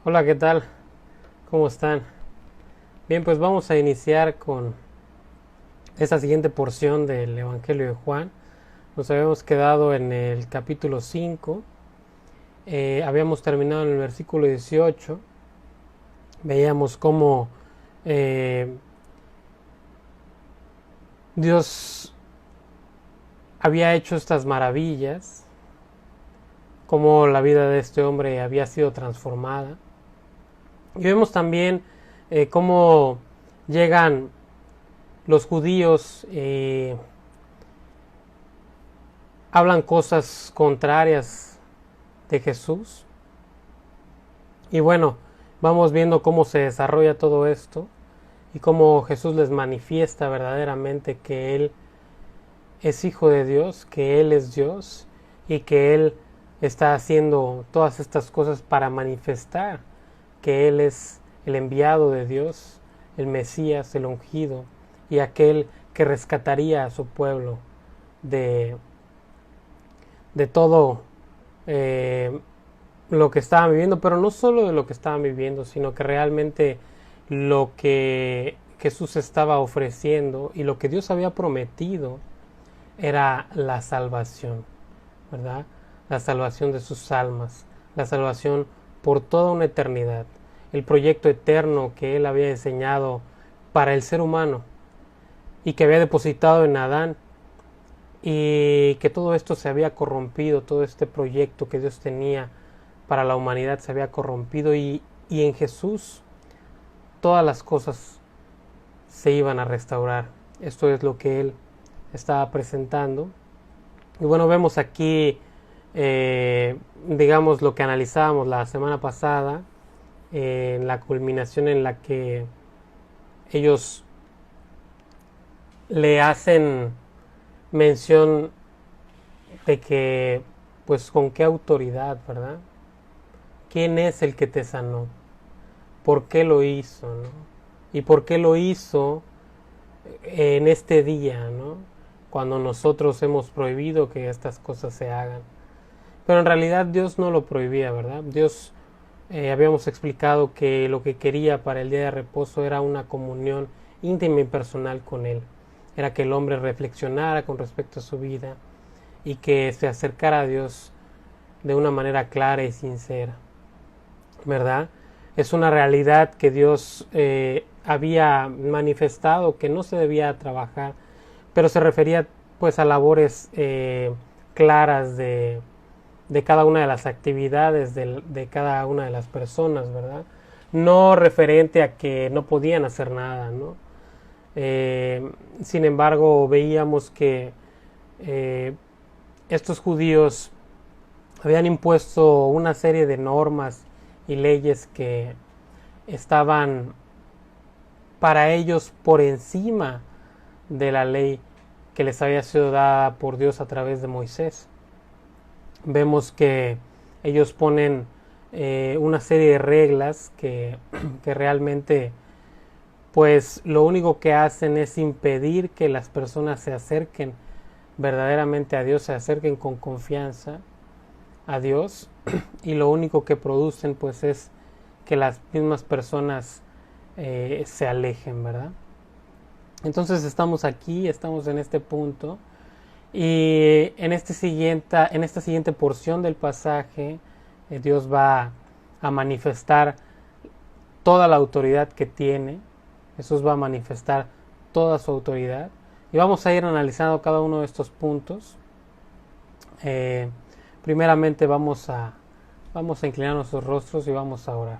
Hola, ¿qué tal? ¿Cómo están? Bien, pues vamos a iniciar con esta siguiente porción del Evangelio de Juan. Nos habíamos quedado en el capítulo 5. Habíamos terminado en el versículo 18. Veíamos cómo eh, Dios había hecho estas maravillas, cómo la vida de este hombre había sido transformada. Y vemos también cómo llegan los judíos, hablan cosas contrarias de Jesús. Y bueno, vamos viendo cómo se desarrolla todo esto y cómo Jesús les manifiesta verdaderamente que Él es hijo de Dios, que Él es Dios y que Él está haciendo todas estas cosas para manifestar que Él es el enviado de Dios, el Mesías, el ungido y aquel que rescataría a su pueblo de, de todo eh, lo que estaban viviendo, pero no solo de lo que estaban viviendo, sino que realmente lo que Jesús estaba ofreciendo y lo que Dios había prometido era la salvación, ¿verdad? La salvación de sus almas, la salvación por toda una eternidad, el proyecto eterno que Él había diseñado para el ser humano y que había depositado en Adán, y que todo esto se había corrompido, todo este proyecto que Dios tenía para la humanidad se había corrompido, y en Jesús todas las cosas se iban a restaurar. Esto es lo que Él estaba presentando. Y bueno, vemos aquí, digamos, lo que analizábamos la semana pasada, en la culminación en la que ellos le hacen mención de que, pues, con qué autoridad, ¿verdad? ¿Quién es el que te sanó? ¿Por qué lo hizo? ¿No? ¿Y por qué lo hizo en este día, ¿no? Cuando nosotros hemos prohibido que estas cosas se hagan. Pero en realidad Dios no lo prohibía, ¿verdad? Dios, habíamos explicado que lo que quería para el día de reposo era una comunión íntima y personal con Él. Era que el hombre reflexionara con respecto a su vida y que se acercara a Dios de una manera clara y sincera, ¿verdad? Es una realidad que Dios había manifestado que no se debía trabajar, pero se refería pues a labores claras de cada una de las actividades de cada una de las personas, ¿verdad? No referente a que no podían hacer nada, ¿no? Sin embargo, veíamos que eh, estos judíos habían impuesto una serie de normas y leyes que estaban para ellos por encima de la ley que les había sido dada por Dios a través de Moisés. Vemos que ellos ponen una serie de reglas que realmente, pues, lo único que hacen es impedir que las personas se acerquen verdaderamente a Dios, se acerquen con confianza a Dios, y lo único que producen pues es que las mismas personas se alejen, ¿verdad? Entonces estamos aquí, estamos en este punto, y en esta siguiente porción del pasaje Dios va a manifestar toda la autoridad que tiene. Jesús va a manifestar toda su autoridad y vamos a ir analizando cada uno de estos puntos. eh, Primeramente vamos a inclinar nuestros rostros y vamos a orar.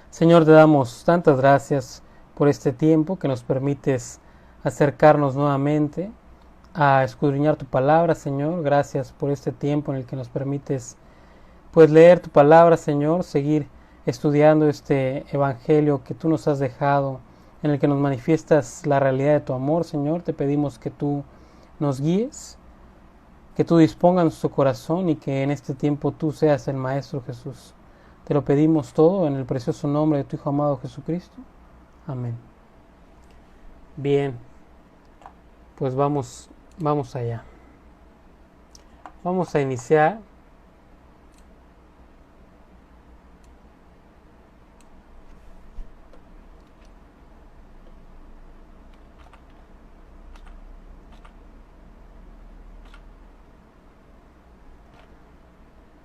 Señor, te damos tantas gracias por este tiempo que nos permites acercarnos nuevamente a escudriñar tu palabra, Señor. Gracias por este tiempo en el que nos permites pues leer tu palabra, Señor, seguir estudiando este evangelio que tú nos has dejado, en el que nos manifiestas la realidad de tu amor, Señor. Te pedimos que tú nos guíes, que tú dispongas nuestro corazón y que en este tiempo tú seas el Maestro Jesús. Te lo pedimos todo en el precioso nombre de tu Hijo amado Jesucristo. Amén. Bien, pues vamos allá. Vamos a iniciar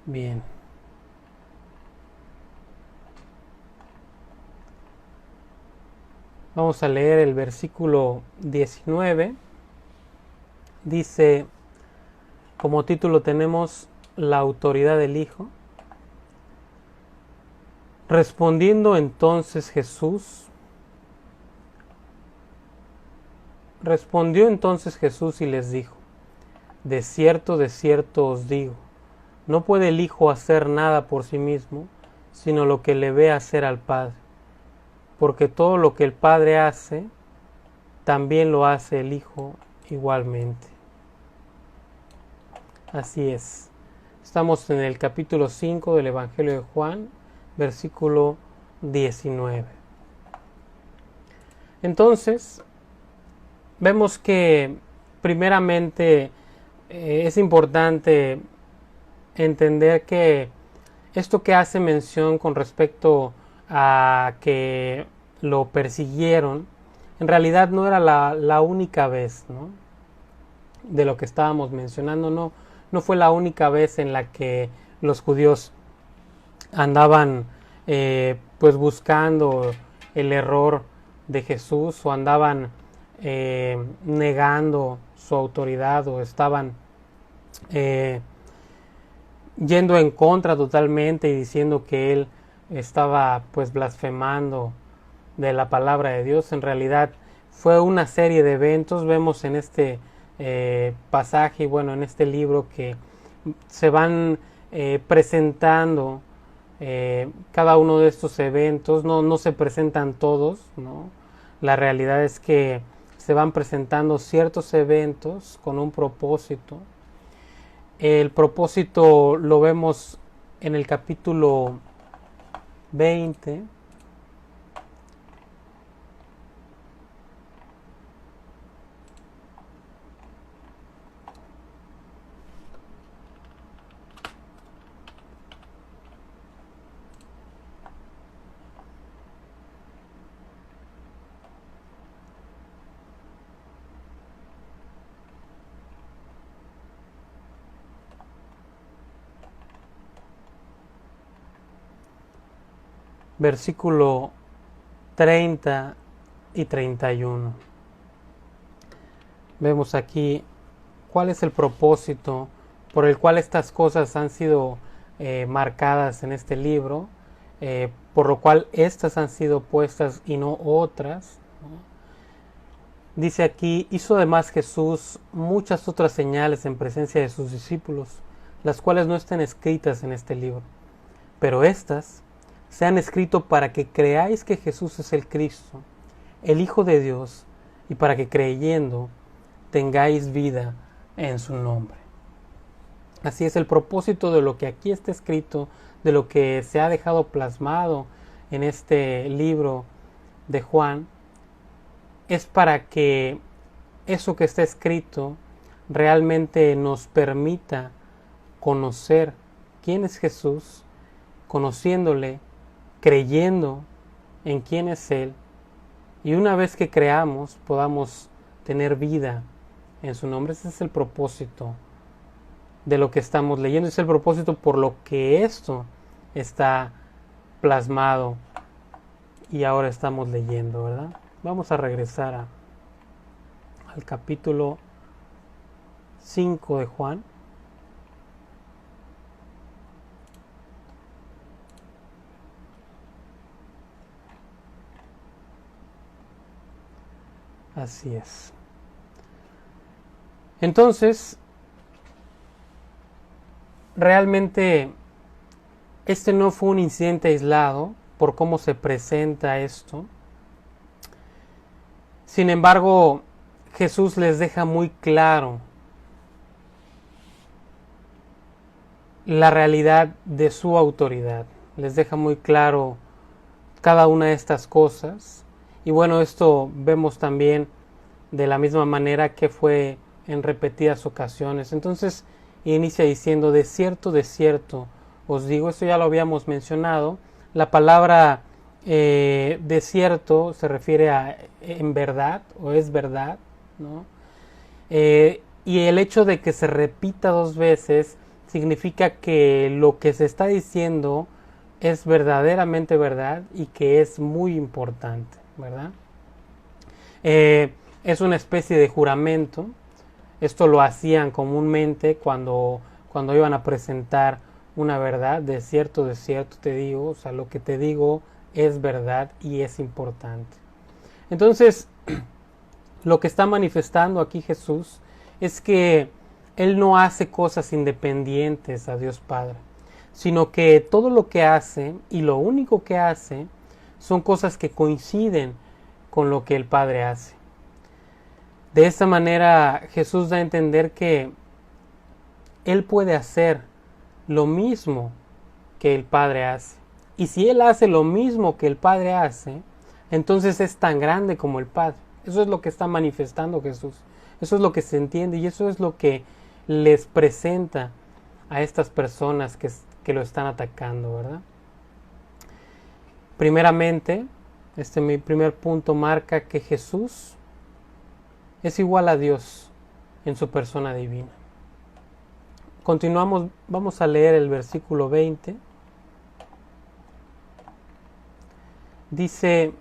Bien. Vamos a leer el versículo 19. Dice, como título tenemos la autoridad del Hijo. Respondiendo entonces Jesús y les dijo, de cierto os digo, no puede el Hijo hacer nada por sí mismo, sino lo que le ve hacer al Padre. Porque todo lo que el Padre hace, también lo hace el Hijo igualmente. Así es. Estamos en el capítulo 5 del Evangelio de Juan, versículo 19. Entonces, vemos que primeramente es importante entender que esto que hace mención con respecto a que lo persiguieron, en realidad no era la única vez, ¿no? De lo que estábamos mencionando, no fue la única vez en la que los judíos andaban pues buscando el error de Jesús, o andaban negando su autoridad, o estaban yendo en contra totalmente y diciendo que él estaba pues blasfemando de la palabra de Dios. En realidad fue una serie de eventos. Vemos en este pasaje, bueno, en este libro, que se van presentando cada uno de estos eventos. No se presentan todos, ¿no? La realidad es que se van presentando ciertos eventos con un propósito. El propósito lo vemos en el capítulo 20. Versículo 30 y 31. Vemos aquí cuál es el propósito por el cual estas cosas han sido marcadas en este libro, por lo cual estas han sido puestas y no otras, ¿no? Dice aquí, hizo además Jesús muchas otras señales en presencia de sus discípulos, las cuales no están escritas en este libro, pero estas se han escrito para que creáis que Jesús es el Cristo, el Hijo de Dios, y para que creyendo tengáis vida en su nombre. Así es, el propósito de lo que aquí está escrito, de lo que se ha dejado plasmado en este libro de Juan, es para que eso que está escrito realmente nos permita conocer quién es Jesús, conociéndole, creyendo en quién es Él, y una vez que creamos podamos tener vida en su nombre. Ese es el propósito de lo que estamos leyendo, es el propósito por lo que esto está plasmado y ahora estamos leyendo, ¿verdad? Vamos a regresar al capítulo 5 de Juan. Así es. Entonces, realmente este no fue un incidente aislado por cómo se presenta esto. Sin embargo, Jesús les deja muy claro la realidad de su autoridad. Les deja muy claro cada una de estas cosas. Y bueno, esto vemos también de la misma manera que fue en repetidas ocasiones. Entonces inicia diciendo, de cierto os digo. Esto ya lo habíamos mencionado. La palabra de cierto se refiere a en verdad o es verdad, ¿no? Y el hecho de que se repita dos veces significa que lo que se está diciendo es verdaderamente verdad y que es muy importante, ¿verdad? Es una especie de juramento. Esto lo hacían comúnmente cuando iban a presentar una verdad. De cierto te digo, o sea, lo que te digo es verdad y es importante. Entonces, lo que está manifestando aquí Jesús es que Él no hace cosas independientes a Dios Padre, sino que todo lo que hace y lo único que hace son cosas que coinciden con lo que el Padre hace. De esta manera Jesús da a entender que Él puede hacer lo mismo que el Padre hace. Y si Él hace lo mismo que el Padre hace, entonces es tan grande como el Padre. Eso es lo que está manifestando Jesús. Eso es lo que se entiende y eso es lo que les presenta a estas personas que lo están atacando, ¿verdad? Primeramente, mi primer punto marca que Jesús es igual a Dios en su persona divina. Continuamos, vamos a leer el versículo 20. Dice,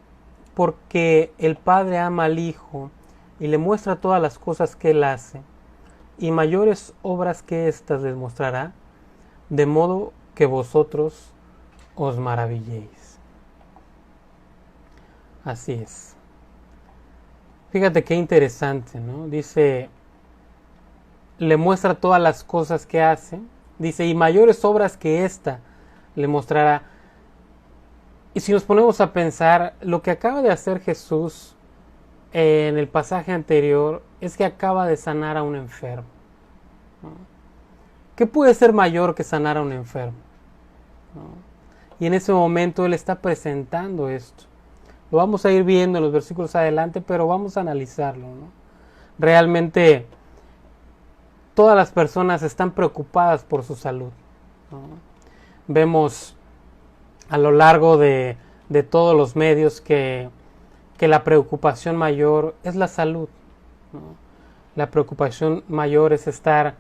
porque el Padre ama al Hijo y le muestra todas las cosas que Él hace, y mayores obras que éstas les mostrará, de modo que vosotros os maravilléis. Así es. Fíjate qué interesante, ¿no? Dice, le muestra todas las cosas que hace. Dice, y mayores obras que esta le mostrará. Y si nos ponemos a pensar, lo que acaba de hacer Jesús en el pasaje anterior es que acaba de sanar a un enfermo, ¿no? ¿Qué puede ser mayor que sanar a un enfermo? ¿No? Y en ese momento Él está presentando esto. Lo vamos a ir viendo en los versículos adelante, pero vamos a analizarlo, ¿no? Realmente todas las personas están preocupadas por su salud, ¿no? Vemos a lo largo de todos los medios que la preocupación mayor es la salud, ¿no? La preocupación mayor es estar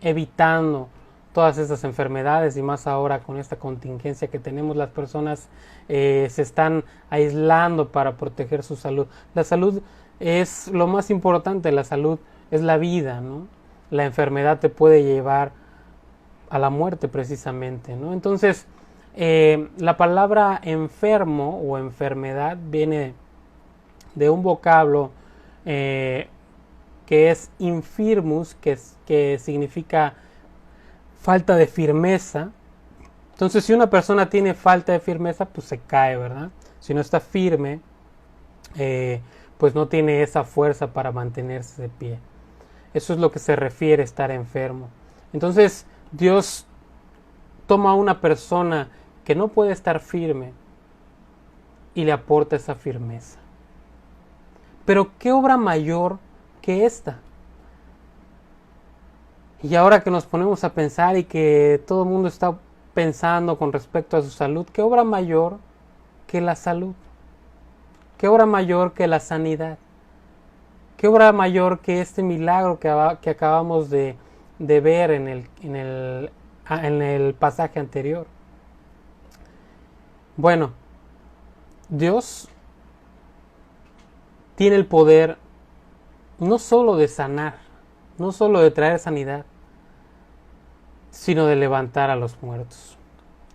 evitando todas estas enfermedades, y más ahora con esta contingencia que tenemos, las personas se están aislando para proteger su salud. La salud es lo más importante, la salud es la vida, ¿no? La enfermedad te puede llevar a la muerte precisamente, ¿no? Entonces, la palabra enfermo o enfermedad viene de un vocablo que es infirmus, que significa falta de firmeza. Entonces, si una persona tiene falta de firmeza, pues se cae, ¿verdad? Si no está firme, pues no tiene esa fuerza para mantenerse de pie. Eso es lo que se refiere a estar enfermo. Entonces, Dios toma a una persona que no puede estar firme y le aporta esa firmeza. Pero ¿qué obra mayor que esta? Y ahora que nos ponemos a pensar y que todo el mundo está pensando con respecto a su salud, ¿qué obra mayor que la salud? ¿Qué obra mayor que la sanidad? ¿Qué obra mayor que este milagro que acabamos de ver en el pasaje anterior? Bueno, Dios tiene el poder no solo de sanar, no solo de traer sanidad, sino de levantar a los muertos.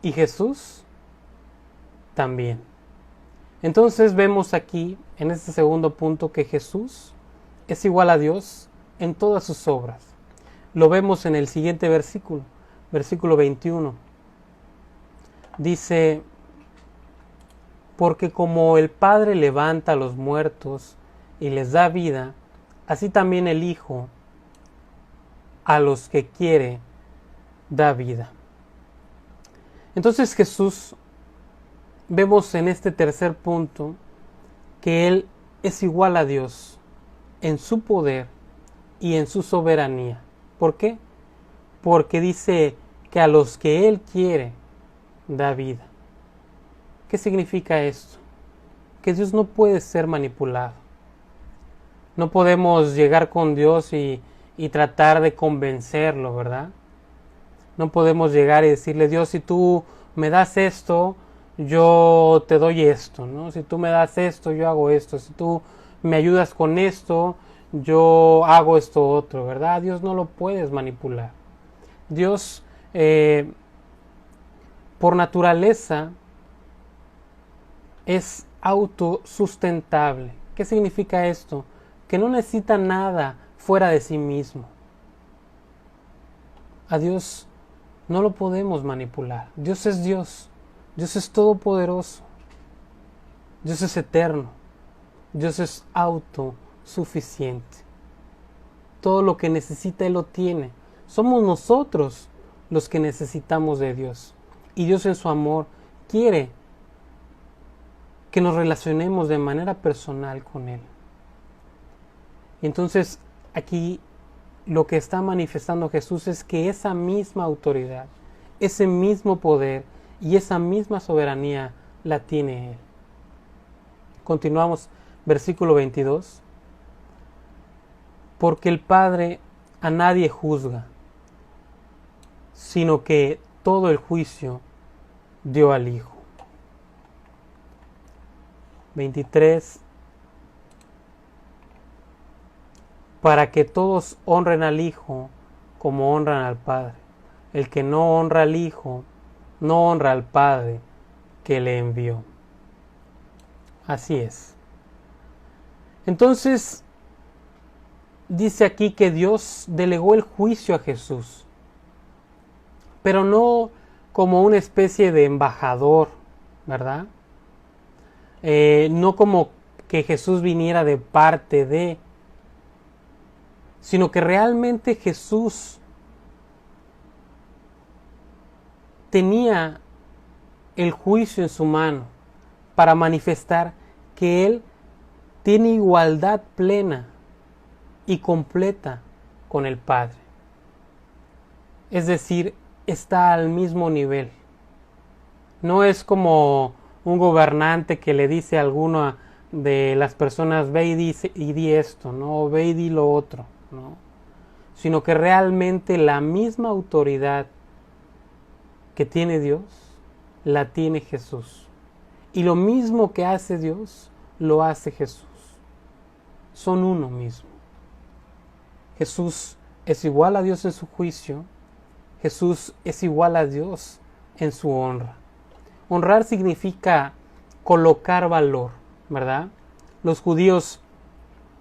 Y Jesús también. Entonces vemos aquí, en este segundo punto, que Jesús es igual a Dios en todas sus obras. Lo vemos en el siguiente versículo, versículo 21. Dice, porque como el Padre levanta a los muertos y les da vida, así también el Hijo a los que quiere da vida. Entonces Jesús, vemos en este tercer punto que Él es igual a Dios en su poder y en su soberanía. ¿Por qué? Porque dice que a los que Él quiere da vida. ¿Qué significa esto? Que Dios no puede ser manipulado. No podemos llegar con Dios y tratar de convencerlo, ¿verdad? No podemos llegar y decirle, Dios, si tú me das esto, yo te doy esto, ¿no? Si tú me das esto, yo hago esto. Si tú me ayudas con esto, yo hago esto otro, ¿verdad? Dios no lo puedes manipular. Dios, por naturaleza, es autosustentable. ¿Qué significa esto? Que no necesita nada fuera de sí mismo. A Dios no lo podemos manipular. Dios es Dios. Dios es todopoderoso. Dios es eterno. Dios es autosuficiente. Todo lo que necesita Él lo tiene. Somos nosotros los que necesitamos de Dios. Y Dios en su amor quiere que nos relacionemos de manera personal con Él. Y entonces aquí lo que está manifestando Jesús es que esa misma autoridad, ese mismo poder y esa misma soberanía la tiene Él. Continuamos, versículo 22. Porque el Padre a nadie juzga, sino que todo el juicio dio al Hijo. 23. Para que todos honren al Hijo como honran al Padre. El que no honra al Hijo, no honra al Padre que le envió. Así es. Entonces, dice aquí que Dios delegó el juicio a Jesús, pero no como una especie de embajador, ¿verdad? No como que Jesús viniera de parte de, sino que realmente Jesús tenía el juicio en su mano para manifestar que Él tiene igualdad plena y completa con el Padre. Es decir, está al mismo nivel. No es como un gobernante que le dice a alguna de las personas, ve y di esto, ¿no? Ve y di lo otro, ¿no? Sino que realmente la misma autoridad que tiene Dios, la tiene Jesús. Y lo mismo que hace Dios, lo hace Jesús. Son uno mismo. Jesús es igual a Dios en su juicio. Jesús es igual a Dios en su honra. Honrar significa colocar valor, ¿verdad? Los judíos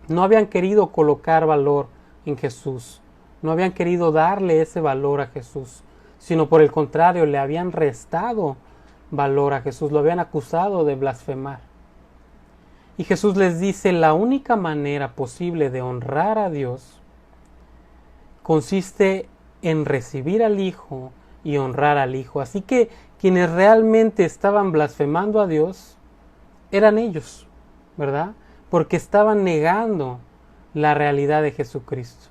no habían querido colocar valor en Jesús. No habían querido darle ese valor a Jesús, sino por el contrario, le habían restado valor a Jesús, lo habían acusado de blasfemar. Y Jesús les dice, la única manera posible de honrar a Dios consiste en recibir al Hijo y honrar al Hijo. Así que quienes realmente estaban blasfemando a Dios eran ellos, ¿verdad? Porque estaban negando la realidad de Jesucristo.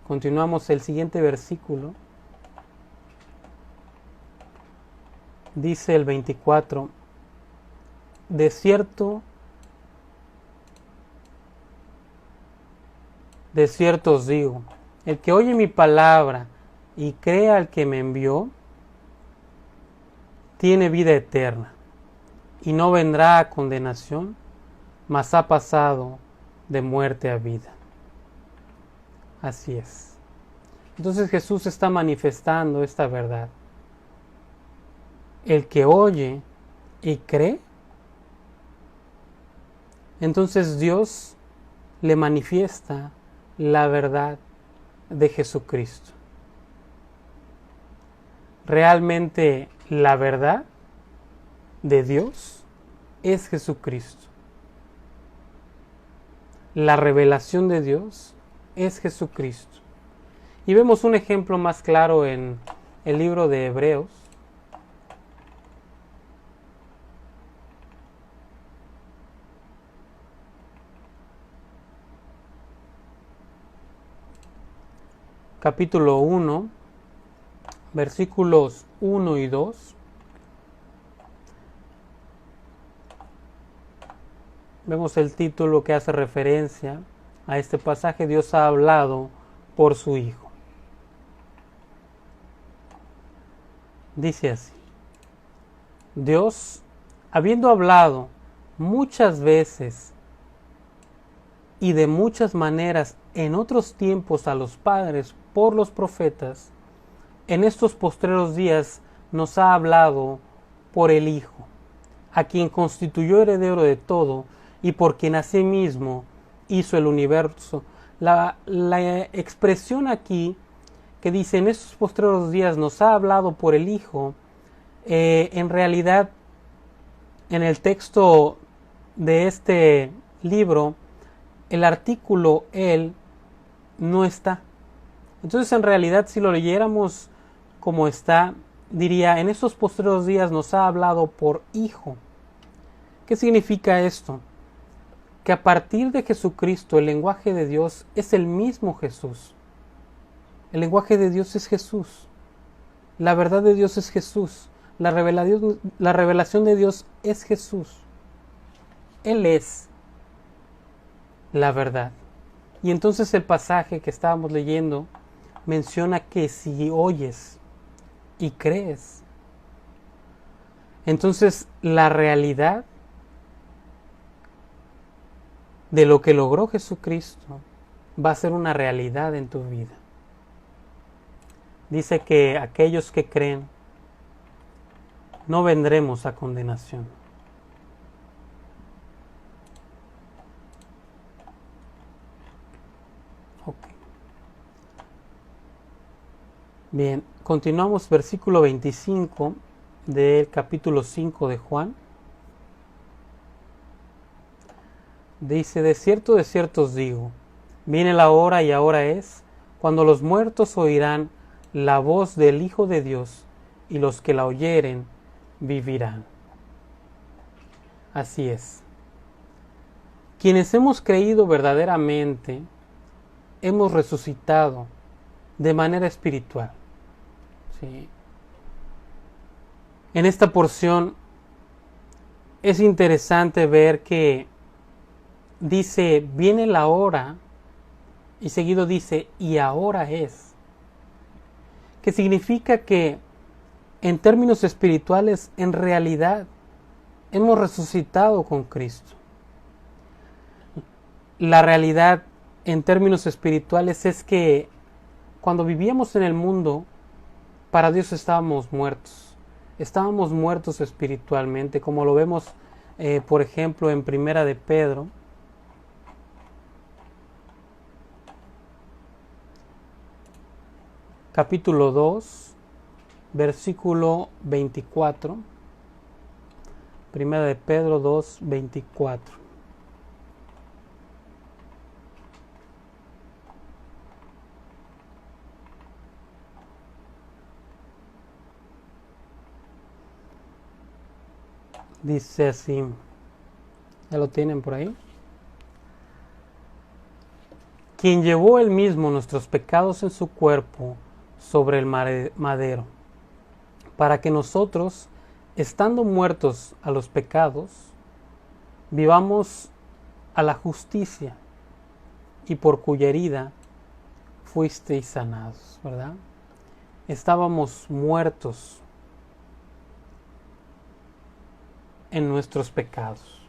Continuamos el siguiente versículo. Dice el 24, de cierto os digo, el que oye mi palabra y cree al que me envió, tiene vida eterna, y no vendrá a condenación, mas ha pasado de muerte a vida. Así es. Entonces Jesús está manifestando esta verdad. El que oye y cree, entonces Dios le manifiesta la verdad de Jesucristo. Realmente la verdad de Dios es Jesucristo. La revelación de Dios es Jesucristo. Y vemos un ejemplo más claro en el libro de Hebreos. Capítulo 1, versículos 1 y 2. Vemos el título que hace referencia a este pasaje. Dios ha hablado por su Hijo. Dice así: Dios, habiendo hablado muchas veces y de muchas maneras en otros tiempos a los padres por los profetas, en estos postreros días nos ha hablado por el Hijo, a quien constituyó heredero de todo y por quien asimismo hizo el universo. La expresión aquí que dice en estos postreros días nos ha hablado por el Hijo, en realidad en el texto de este libro el artículo él no está. Entonces en realidad si lo leyéramos como está, diría en estos postreros días nos ha hablado por Hijo. ¿Qué significa esto? Que a partir de Jesucristo el lenguaje de Dios es el mismo Jesús. El lenguaje de Dios es Jesús. La verdad de Dios es Jesús. La revelación de Dios es Jesús. Él es la verdad. Y entonces el pasaje que estábamos leyendo menciona que si oyes y crees, entonces la realidad de lo que logró Jesucristo va a ser una realidad en tu vida. Dice que aquellos que creen no vendremos a condenación. Okay. Bien, continuamos versículo 25 del capítulo 5 de Juan. Dice: de cierto os digo, viene la hora y ahora es, cuando los muertos oirán la voz del Hijo de Dios, y los que la oyeren vivirán. Así es. Quienes hemos creído verdaderamente, hemos resucitado de manera espiritual. ¿Sí? En esta porción es interesante ver que dice, viene la hora, y seguido dice, y ahora es. Que significa que en términos espirituales, en realidad, hemos resucitado con Cristo. La realidad en términos espirituales es que cuando vivíamos en el mundo, para Dios estábamos muertos. Estábamos muertos espiritualmente, como lo vemos, por ejemplo, en Primera de Pedro. Capítulo 2, versículo 24. Primera de Pedro 2, 24. Dice así, ¿ya lo tienen por ahí? Quien llevó él mismo nuestros pecados en su cuerpo sobre el madero, para que nosotros, estando muertos a los pecados, vivamos a la justicia, y por cuya herida fuisteis sanados, ¿verdad? Estábamos muertos en nuestros pecados.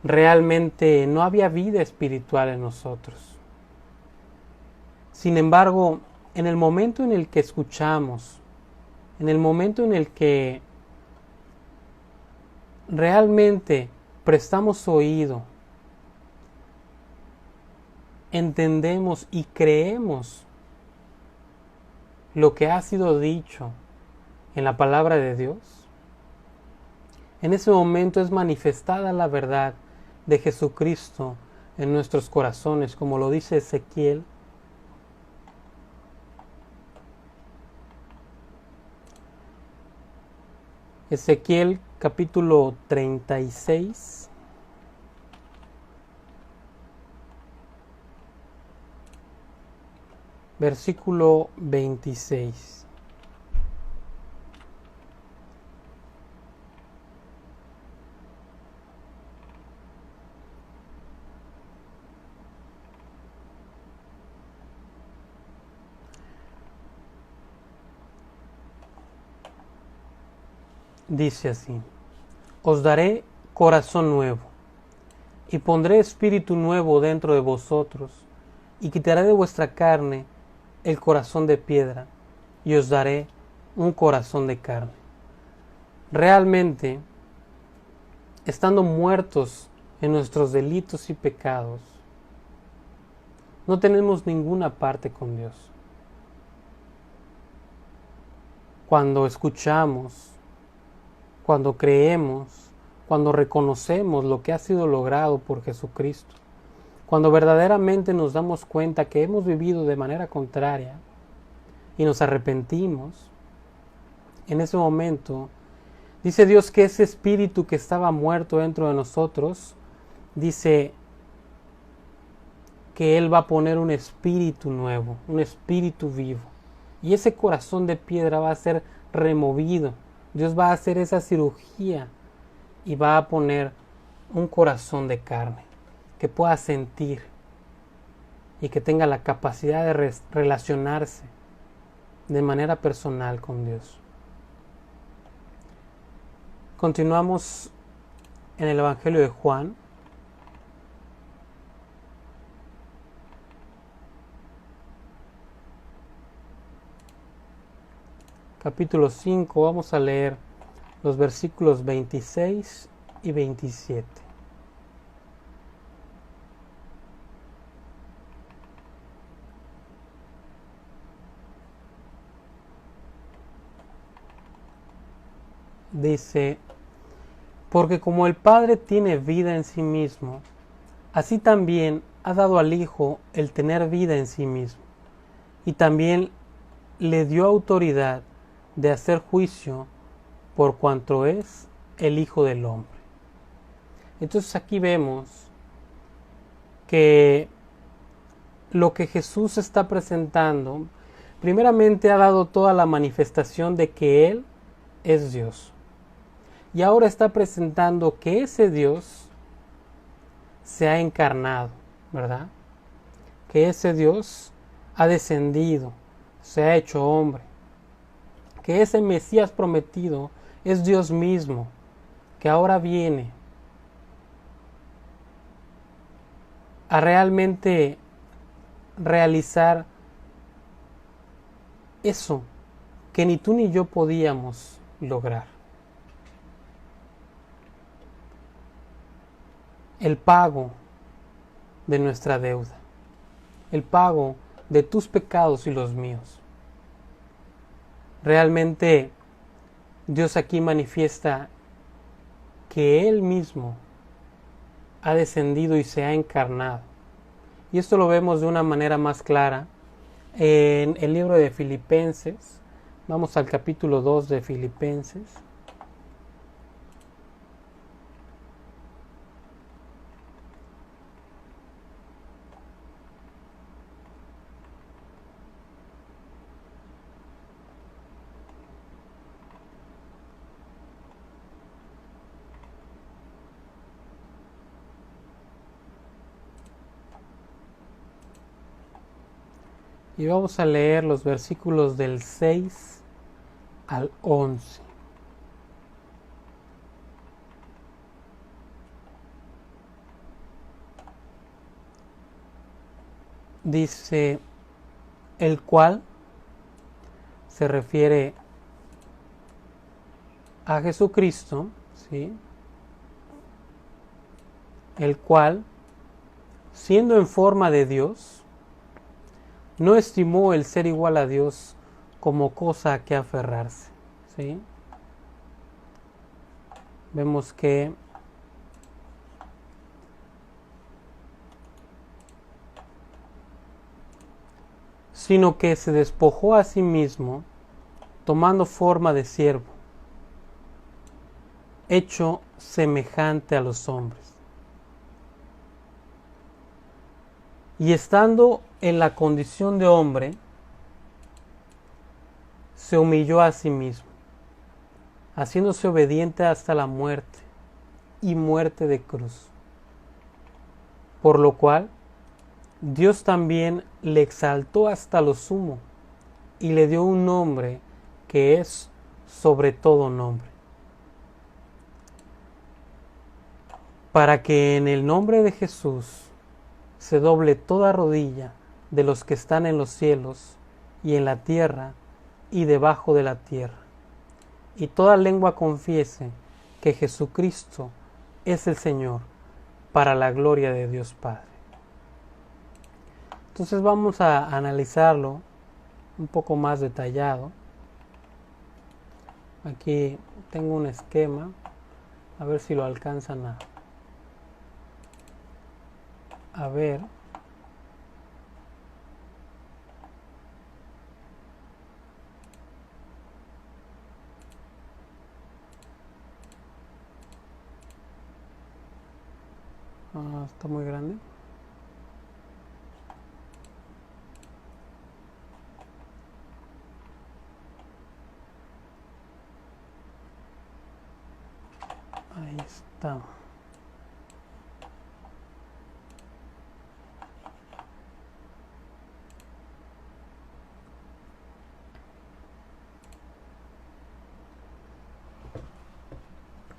Realmente no había vida espiritual en nosotros. Sin embargo, en el momento en el que escuchamos, en el momento en el que realmente prestamos oído, entendemos y creemos lo que ha sido dicho en la palabra de Dios, en ese momento es manifestada la verdad de Jesucristo en nuestros corazones, como lo dice Ezequiel. Ezequiel capítulo 36. Versículo 26. dice así: os daré corazón nuevo, y pondré espíritu nuevo dentro de vosotros, y quitaré de vuestra carne el corazón de piedra, y os daré un corazón de carne. Realmente, estando muertos en nuestros delitos y pecados, no tenemos ninguna parte con Dios. Cuando escuchamos, cuando creemos, cuando reconocemos lo que ha sido logrado por Jesucristo, cuando verdaderamente nos damos cuenta que hemos vivido de manera contraria y nos arrepentimos, en ese momento dice Dios que ese espíritu que estaba muerto dentro de nosotros, dice que Él va a poner un espíritu nuevo, un espíritu vivo. Y ese corazón de piedra va a ser removido. Dios va a hacer esa cirugía y va a poner un corazón de carne que pueda sentir y que tenga la capacidad de relacionarse de manera personal con Dios. Continuamos en el Evangelio de Juan. Capítulo 5, vamos a leer los versículos 26 y 27. Dice: porque como el Padre tiene vida en sí mismo, así también ha dado al Hijo el tener vida en sí mismo, y también le dio autoridad de hacer juicio por cuanto es el Hijo del Hombre. Entonces aquí vemos que lo que Jesús está presentando, primeramente ha dado toda la manifestación de que Él es Dios. Y ahora está presentando que ese Dios se ha encarnado, ¿verdad? Que ese Dios ha descendido, se ha hecho hombre. Que ese Mesías prometido es Dios mismo, que ahora viene a realmente realizar eso que ni tú ni yo podíamos lograr. El pago de nuestra deuda, el pago de tus pecados y los míos. Realmente Dios aquí manifiesta que Él mismo ha descendido y se ha encarnado. Y esto lo vemos de una manera más clara en el libro de Filipenses. Vamos al capítulo 2 de Filipenses. Y vamos a leer los versículos del 6 al 11. Dice: el cual se refiere a Jesucristo, ¿sí? El cual, siendo en forma de Dios, no estimó el ser igual a Dios como cosa a que aferrarse, ¿sí? Vemos que sino que se despojó a sí mismo, tomando forma de siervo, hecho semejante a los hombres. Y estando en la condición de hombre, se humilló a sí mismo, haciéndose obediente hasta la muerte, y muerte de cruz. Por lo cual, Dios también le exaltó hasta lo sumo, y le dio un nombre que es sobre todo nombre, para que en el nombre de Jesús se doble toda rodilla de los que están en los cielos y en la tierra y debajo de la tierra, y toda lengua confiese que Jesucristo es el Señor, para la gloria de Dios Padre. Entonces vamos a analizarlo un poco más detallado. Aquí tengo un esquema, a ver si lo alcanzan a ver. Está muy grande. Ahí está.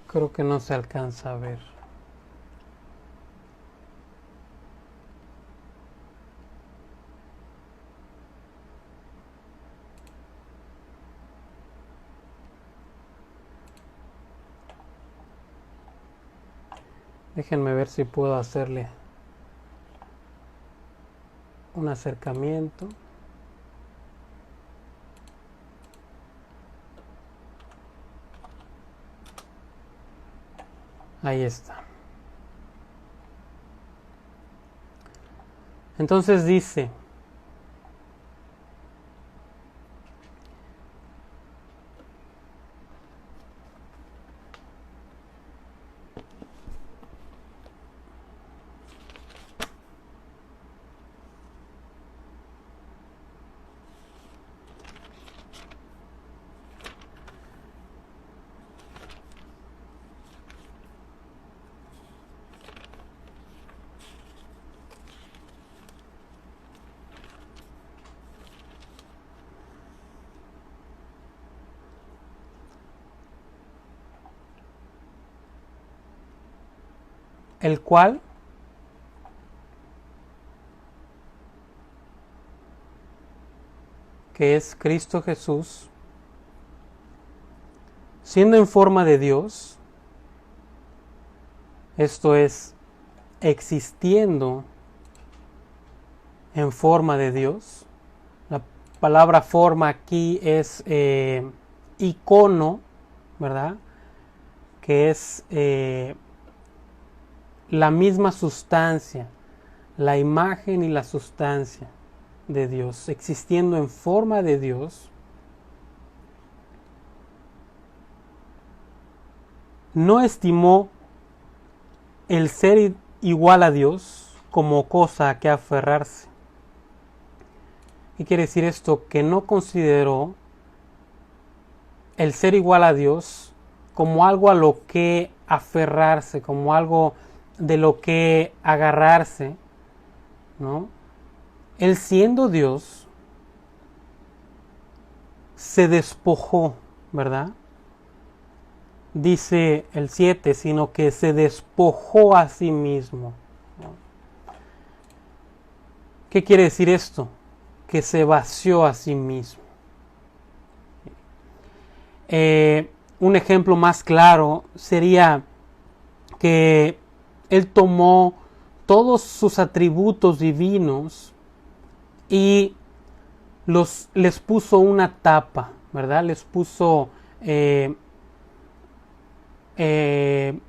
Creo que no se alcanza a ver. Déjenme ver si puedo hacerle un acercamiento. Ahí está. Entonces dice: el cual que es Cristo Jesús, siendo en forma de Dios, esto es, existiendo en forma de Dios. La palabra forma aquí es icono, ¿verdad? Que es la misma sustancia, la imagen y la sustancia de Dios, existiendo en forma de Dios, no estimó el ser igual a Dios como cosa a que aferrarse. ¿Qué quiere decir esto? Que no consideró el ser igual a Dios como algo a lo que aferrarse, como algo de lo que agarrarse, ¿no? Él, siendo Dios, se despojó, ¿verdad? Dice el 7, sino que se despojó a sí mismo. ¿Qué quiere decir esto? Que se vació a sí mismo. Un ejemplo más claro sería que Él tomó todos sus atributos divinos y les puso una tapa, ¿verdad? Les puso,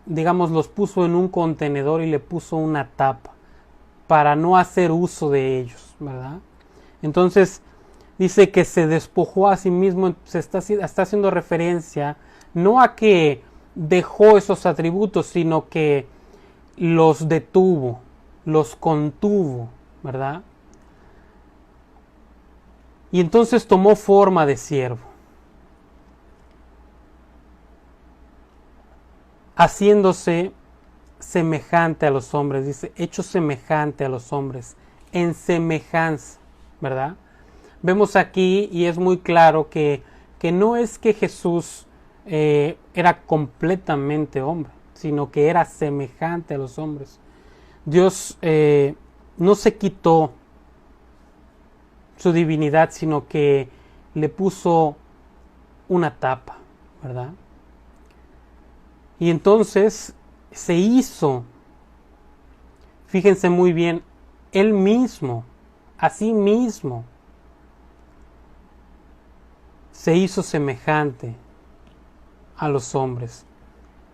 digamos, los puso en un contenedor y le puso una tapa para no hacer uso de ellos, ¿verdad? Entonces dice que se despojó a sí mismo, se está haciendo referencia no a que dejó esos atributos, sino que los detuvo, los contuvo, ¿verdad? Y entonces tomó forma de siervo, haciéndose semejante a los hombres, dice, hecho semejante a los hombres, en semejanza, ¿verdad? Vemos aquí, y es muy claro, que no es que Jesús era completamente hombre, sino que era semejante a los hombres. Dios no se quitó su divinidad, sino que le puso una tapa, ¿verdad? Y entonces se hizo, fíjense muy bien, él mismo, a sí mismo, se hizo semejante a los hombres.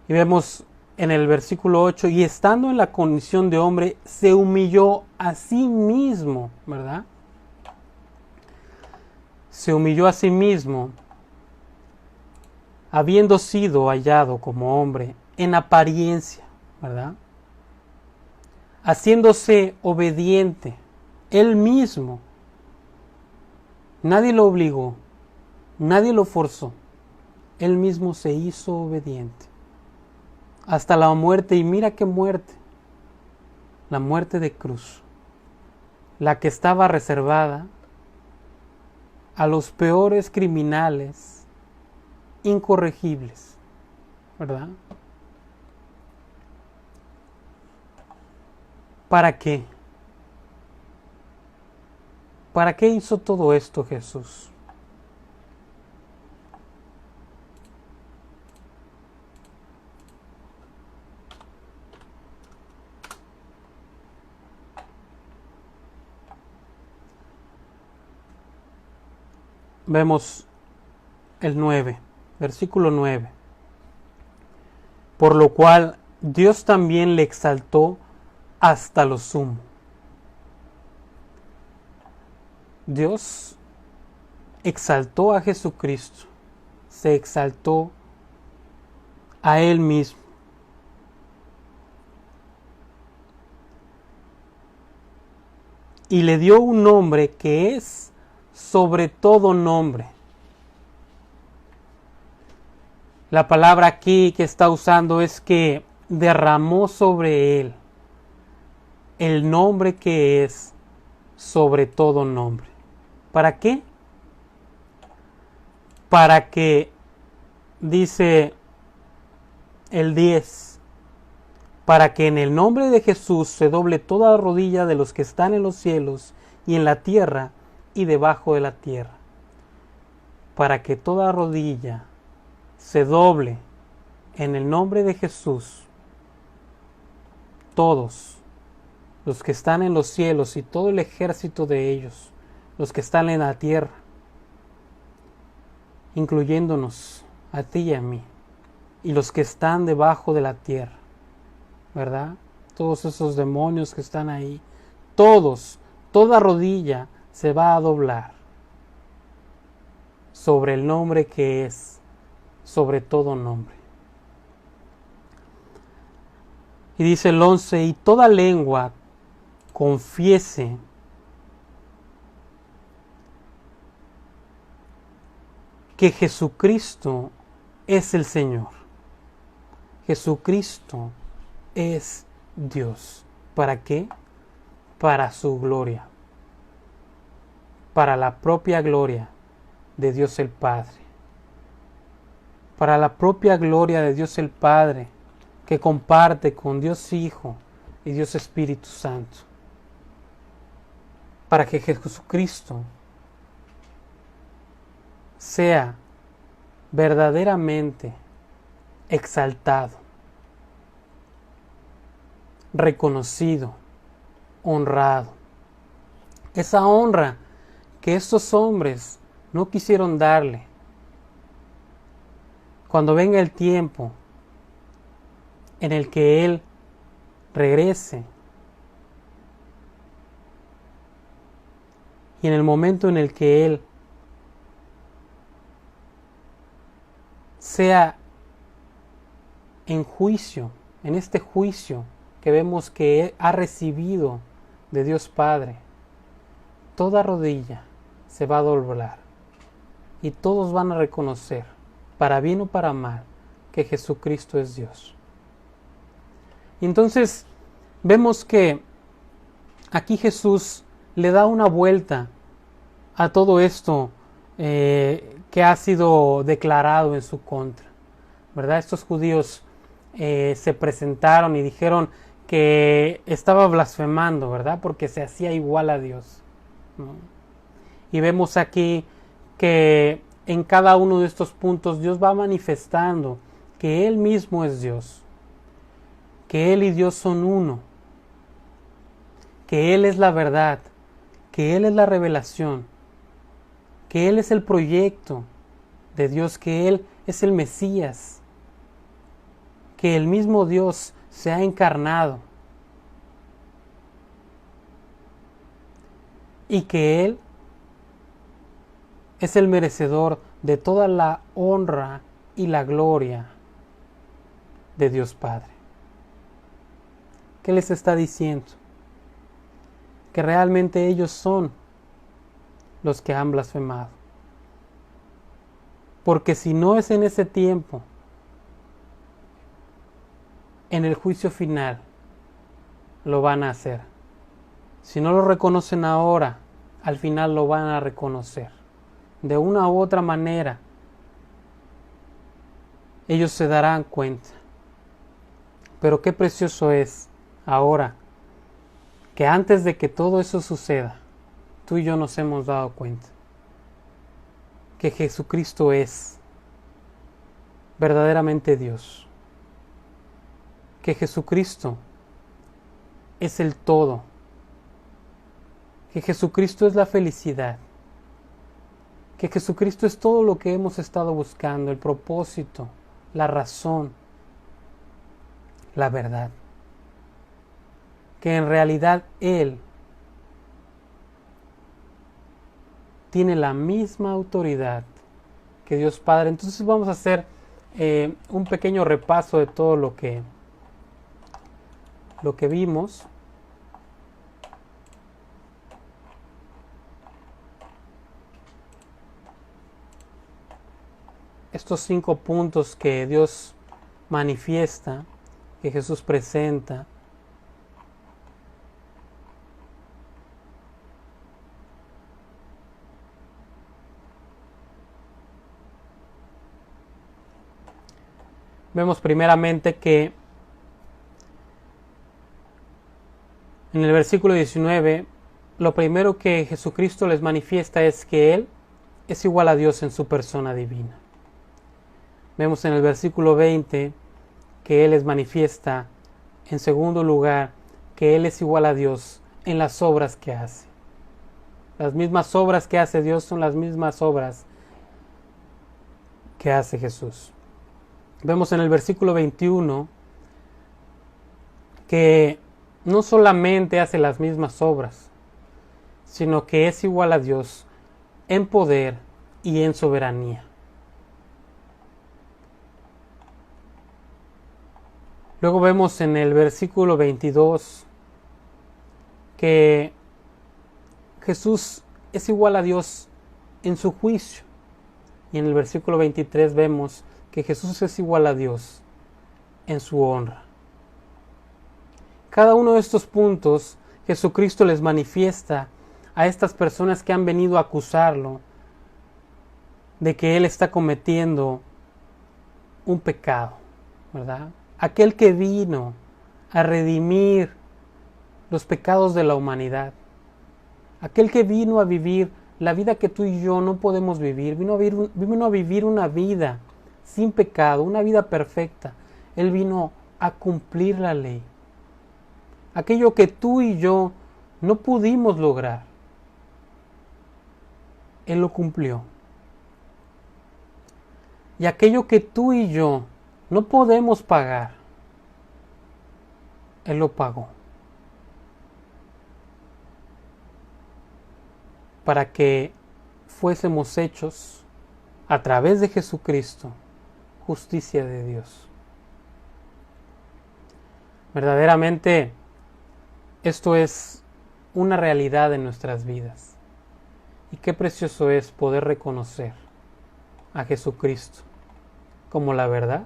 Y vemos en el versículo 8, y estando en la condición de hombre, se humilló a sí mismo, ¿verdad? Se humilló a sí mismo, habiendo sido hallado como hombre en apariencia, ¿verdad? Haciéndose obediente, él mismo. Nadie lo obligó, nadie lo forzó, él mismo se hizo obediente hasta la muerte. Y mira qué muerte, la muerte de cruz, la que estaba reservada a los peores criminales incorregibles, ¿verdad? ¿Para qué? ¿Para qué hizo todo esto Jesús? Vemos el 9, versículo 9. Por lo cual Dios también le exaltó hasta lo sumo. Dios exaltó a Jesucristo, se exaltó a Él mismo. Y le dio un nombre que es sobre todo nombre. La palabra aquí que está usando es que derramó sobre él el nombre que es sobre todo nombre. ¿Para qué? Para que, dice el 10, para que en el nombre de Jesús se doble toda rodilla de los que están en los cielos y en la tierra y debajo de la tierra. Para que toda rodilla se doble en el nombre de Jesús. Todos los que están en los cielos y todo el ejército de ellos, los que están en la tierra, incluyéndonos a ti y a mí, y los que están debajo de la tierra, ¿verdad? Todos esos demonios que están ahí, toda rodilla se va a doblar sobre el nombre que es sobre todo nombre. Y dice el 11, y toda lengua confiese que Jesucristo es el Señor. Jesucristo es Dios. ¿Para qué? Para su gloria. Para la propia gloria de Dios el Padre. Para la propia gloria de Dios el Padre, que comparte con Dios Hijo y Dios Espíritu Santo. Para que Jesucristo sea verdaderamente exaltado, reconocido, honrado. Esa honra que estos hombres no quisieron darle. Cuando venga el tiempo en el que Él regrese y en el momento en el que Él sea en juicio, en este juicio que vemos que ha recibido de Dios Padre, toda rodilla se va a doblar y todos van a reconocer, para bien o para mal, que Jesucristo es Dios. Y entonces vemos que aquí Jesús le da una vuelta a todo esto que ha sido declarado en su contra, ¿verdad? Estos judíos se presentaron y dijeron que estaba blasfemando, ¿verdad? Porque se hacía igual a Dios, ¿no? Y vemos aquí que en cada uno de estos puntos Dios va manifestando que Él mismo es Dios, que Él y Dios son uno, que Él es la verdad, que Él es la revelación, que Él es el proyecto de Dios, que Él es el Mesías, que el mismo Dios se ha encarnado y que Él es el merecedor de toda la honra y la gloria de Dios Padre. ¿Qué les está diciendo? Que realmente ellos son los que han blasfemado. Porque si no es en ese tiempo, en el juicio final, lo van a hacer. Si no lo reconocen ahora, al final lo van a reconocer. De una u otra manera, ellos se darán cuenta. Pero qué precioso es ahora que antes de que todo eso suceda, tú y yo nos hemos dado cuenta que Jesucristo es verdaderamente Dios, que Jesucristo es el todo, que Jesucristo es la felicidad, que Jesucristo es todo lo que hemos estado buscando, el propósito, la razón, la verdad, que en realidad Él tiene la misma autoridad que Dios Padre. Entonces vamos a hacer un pequeño repaso de todo lo que vimos. Estos 5 puntos que Dios manifiesta, que Jesús presenta. Vemos primeramente que en el versículo 19, lo primero que Jesucristo les manifiesta es que Él es igual a Dios en su persona divina. Vemos en el versículo 20 que Él les manifiesta, en segundo lugar, que Él es igual a Dios en las obras que hace. Las mismas obras que hace Dios son las mismas obras que hace Jesús. Vemos en el versículo 21 que no solamente hace las mismas obras, sino que es igual a Dios en poder y en soberanía. Luego vemos en el versículo 22 que Jesús es igual a Dios en su juicio. Y en el versículo 23 vemos que Jesús es igual a Dios en su honra. Cada uno de estos puntos Jesucristo les manifiesta a estas personas que han venido a acusarlo de que Él está cometiendo un pecado, ¿verdad? Aquel que vino a redimir los pecados de la humanidad. Aquel que vino a vivir la vida que tú y yo no podemos vivir. Vino a vivir una vida sin pecado, una vida perfecta. Él vino a cumplir la ley. Aquello que tú y yo no pudimos lograr, Él lo cumplió. Y aquello que tú y yo no podemos pagar, Él lo pagó. Para que fuésemos hechos, a través de Jesucristo, justicia de Dios. Verdaderamente, esto es una realidad en nuestras vidas. Y qué precioso es poder reconocer a Jesucristo como la verdad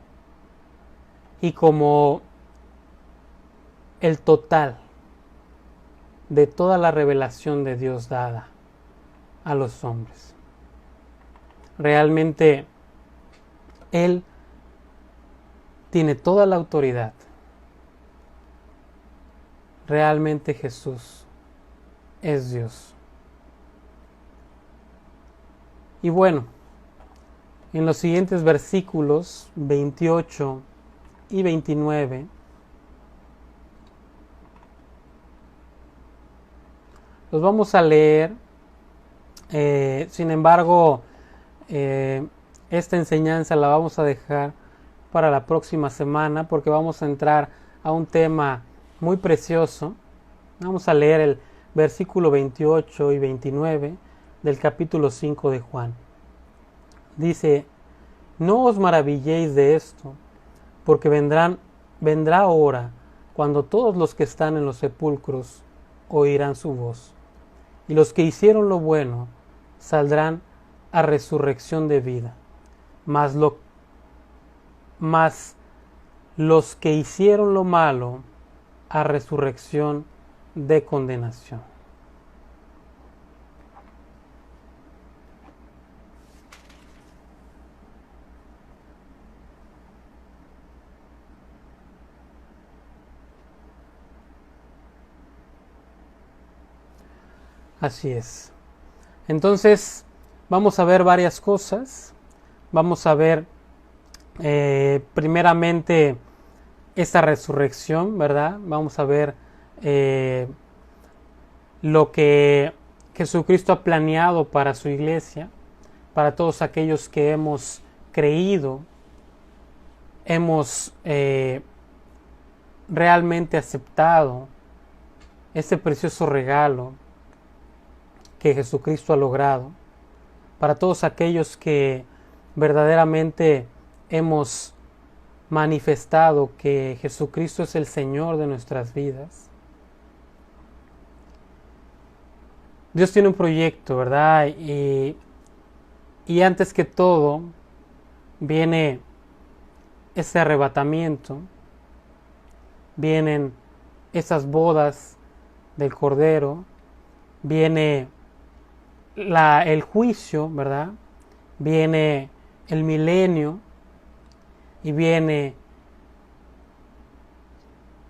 y como el total de toda la revelación de Dios dada a los hombres. Realmente Él tiene toda la autoridad. Realmente Jesús es Dios. Y bueno, en los siguientes versículos 28 y 29, los vamos a leer. Sin embargo, esta enseñanza la vamos a dejar para la próxima semana, porque vamos a entrar a un tema muy precioso. Vamos a leer el versículo 28 y 29 del capítulo 5 de Juan. Dice: no os maravilléis de esto, porque vendrá hora cuando todos los que están en los sepulcros oirán su voz, y los que hicieron lo bueno saldrán a resurrección de vida, mas los que hicieron lo malo a resurrección de condenación. Así es. Entonces, vamos a ver varias cosas. Vamos a ver primeramente esta resurrección, ¿verdad? Vamos a ver lo que Jesucristo ha planeado para su iglesia, para todos aquellos que hemos creído, hemos realmente aceptado este precioso regalo que Jesucristo ha logrado, para todos aquellos que verdaderamente hemos manifestado que Jesucristo es el Señor de nuestras vidas. Dios tiene un proyecto, ¿verdad? Y antes que todo viene ese arrebatamiento, vienen esas bodas del Cordero, viene el juicio, ¿verdad? Viene el milenio y viene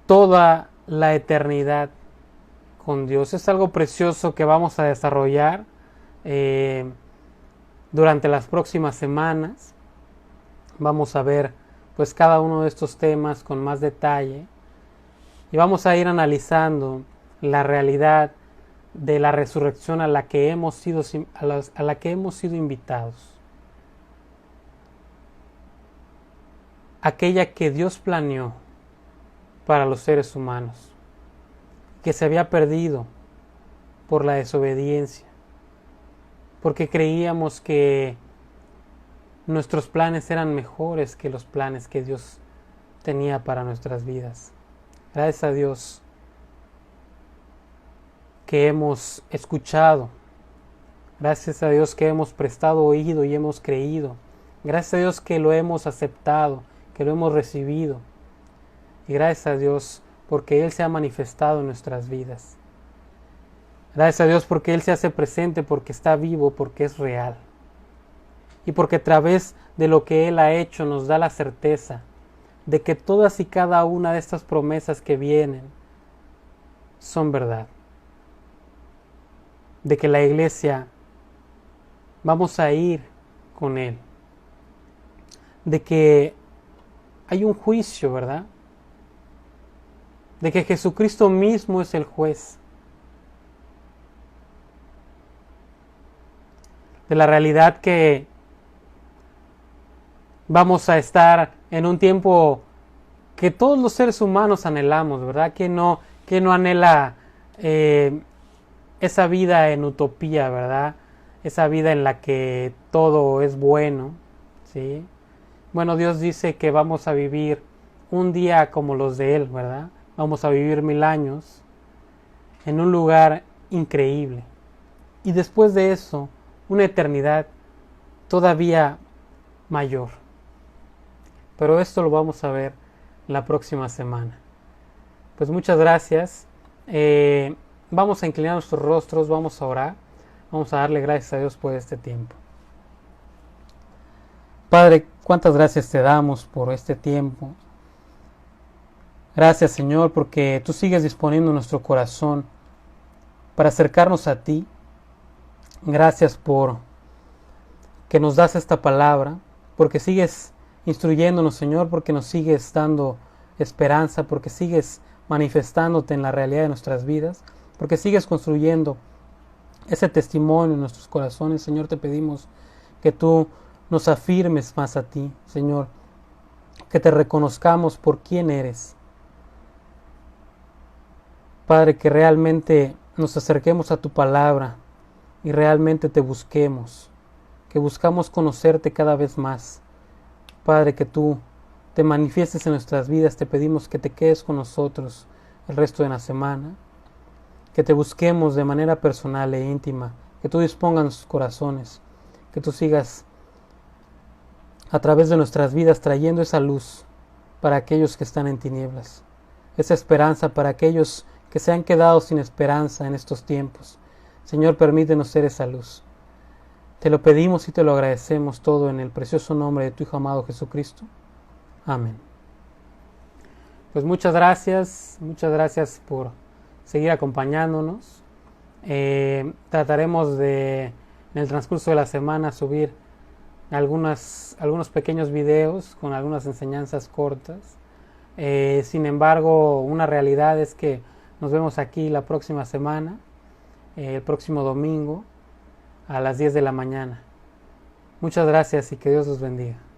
toda la eternidad con Dios. Es algo precioso que vamos a desarrollar durante las próximas semanas. Vamos a ver pues cada uno de estos temas con más detalle y vamos a ir analizando la realidad de la resurrección a la que hemos sido invitados. Aquella que Dios planeó para los seres humanos, que se había perdido por la desobediencia, porque creíamos que nuestros planes eran mejores que los planes que Dios tenía para nuestras vidas. Gracias a Dios que hemos escuchado, gracias a Dios que hemos prestado oído y hemos creído, gracias a Dios que lo hemos aceptado, que lo hemos recibido, y gracias a Dios porque Él se ha manifestado en nuestras vidas. Gracias a Dios porque Él se hace presente, porque está vivo, porque es real, y porque a través de lo que Él ha hecho nos da la certeza de que todas y cada una de estas promesas que vienen son verdad. De que la iglesia vamos a ir con Él, de que hay un juicio, ¿verdad? De que Jesucristo mismo es el juez, de la realidad que vamos a estar en un tiempo que todos los seres humanos anhelamos, ¿verdad? Que no anhela esa vida en utopía, ¿verdad? Esa vida en la que todo es bueno, ¿sí? Bueno, Dios dice que vamos a vivir un día como los de Él, ¿verdad? Vamos a vivir 1000 años en un lugar increíble. Y después de eso, una eternidad todavía mayor. Pero esto lo vamos a ver la próxima semana. Pues muchas gracias. Vamos a inclinar nuestros rostros, vamos a orar, vamos a darle gracias a Dios por este tiempo. Padre, cuántas gracias te damos por este tiempo, Gracias, Señor, porque tú sigues disponiendo nuestro corazón para acercarnos a ti. Gracias por que nos das esta palabra, porque sigues instruyéndonos, Señor, porque nos sigues dando esperanza, porque sigues manifestándote en la realidad de nuestras vidas, porque sigues construyendo ese testimonio en nuestros corazones. Señor, te pedimos que tú nos afirmes más a ti, Señor, que te reconozcamos por quién eres. Padre, que realmente nos acerquemos a tu palabra y realmente te busquemos, que buscamos conocerte cada vez más. Padre, que tú te manifiestes en nuestras vidas, te pedimos que te quedes con nosotros el resto de la semana, que te busquemos de manera personal e íntima, que tú dispongas nuestros corazones, que tú sigas a través de nuestras vidas trayendo esa luz para aquellos que están en tinieblas, esa esperanza para aquellos que se han quedado sin esperanza en estos tiempos. Señor, permítenos ser esa luz. Te lo pedimos y te lo agradecemos todo en el precioso nombre de tu Hijo amado Jesucristo. Amén. Pues muchas gracias por seguir acompañándonos. Trataremos de, en el transcurso de la semana, subir algunos pequeños videos con algunas enseñanzas cortas. Sin embargo, una realidad es que nos vemos aquí la próxima semana, el próximo domingo, a las 10 de la mañana. Muchas gracias y que Dios los bendiga.